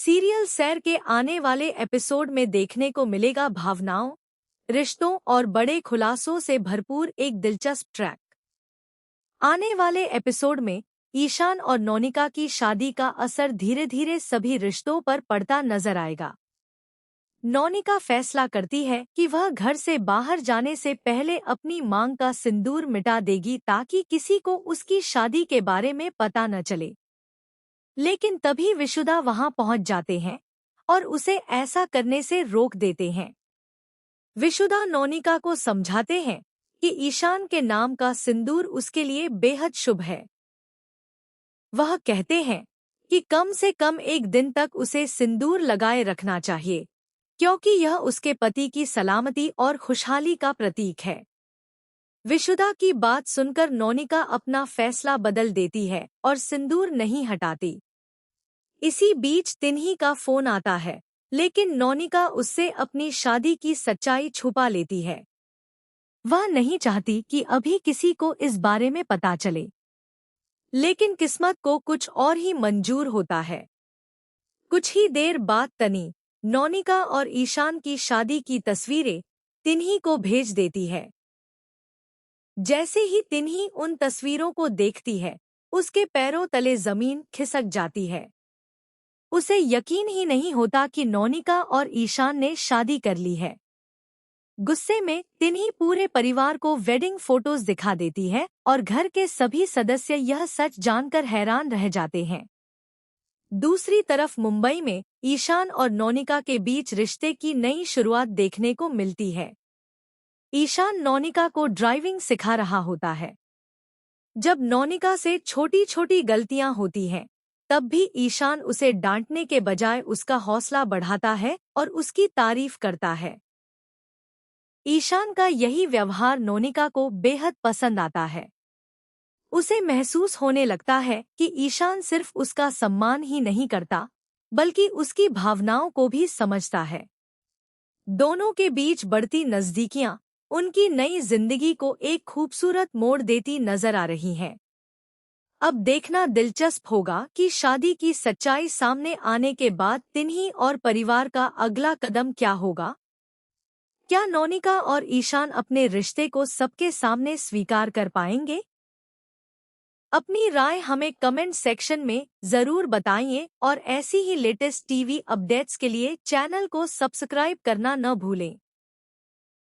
Serial सैर के आने वाले एपिसोड में देखने को मिलेगा भावनाओं, रिश्तों और बड़े खुलासों से भरपूर एक दिलचस्प ट्रैक। आने वाले एपिसोड में ईशान और नौनिका की शादी का असर धीरे धीरे सभी रिश्तों पर पड़ता नजर आएगा। नौनिका फैसला करती है कि वह घर से बाहर जाने से पहले अपनी मांग का सिंदूर मिटा देगी ताकि किसी को उसकी शादी के बारे में पता न चले। लेकिन तभी विशुदा वहां पहुंच जाते हैं और उसे ऐसा करने से रोक देते हैं। विशुदा नौनिका को समझाते हैं कि ईशान के नाम का सिंदूर उसके लिए बेहद शुभ है। वह कहते हैं कि कम से कम एक दिन तक उसे सिंदूर लगाए रखना चाहिए, क्योंकि यह उसके पति की सलामती और खुशहाली का प्रतीक है। विशुदा की बात सुनकर नौनिका अपना फैसला बदल देती है और सिंदूर नहीं हटाती। इसी बीच तिन्ही का फोन आता है, लेकिन नौनिका उससे अपनी शादी की सच्चाई छुपा लेती है। वह नहीं चाहती कि अभी किसी को इस बारे में पता चले। लेकिन किस्मत को कुछ और ही मंजूर होता है। कुछ ही देर बाद तनी नौनिका और ईशान की शादी की तस्वीरें तिन्ही को भेज देती है। जैसे ही तिन्ही उन तस्वीरों को देखती है, उसके पैरों तले जमीन खिसक जाती है। उसे यकीन ही नहीं होता कि नौनिका और ईशान ने शादी कर ली है। गुस्से में तिन्ही पूरे परिवार को वेडिंग फोटोज दिखा देती है और घर के सभी सदस्य यह सच जानकर हैरान रह जाते हैं। दूसरी तरफ मुंबई में ईशान और नौनिका के बीच रिश्ते की नई शुरुआत देखने को मिलती है। ईशान नौनिका को ड्राइविंग सिखा रहा होता है। जब नौनिका से छोटी छोटी गलतियां होती हैं, तब भी ईशान उसे डांटने के बजाय उसका हौसला बढ़ाता है और उसकी तारीफ करता है। ईशान का यही व्यवहार नौनिका को बेहद पसंद आता है। उसे महसूस होने लगता है कि ईशान सिर्फ उसका सम्मान ही नहीं करता, बल्कि उसकी भावनाओं को भी समझता है। दोनों के बीच बढ़ती नजदीकियां उनकी नई जिंदगी को एक खूबसूरत मोड़ देती नजर आ रही हैं। अब देखना दिलचस्प होगा कि शादी की सच्चाई सामने आने के बाद तिन्ही और परिवार का अगला कदम क्या होगा। क्या नौनिका और ईशान अपने रिश्ते को सबके सामने स्वीकार कर पाएंगे? अपनी राय हमें कमेंट सेक्शन में जरूर बताइए और ऐसी ही लेटेस्ट टीवी अपडेट्स के लिए चैनल को सब्सक्राइब करना न भूलें।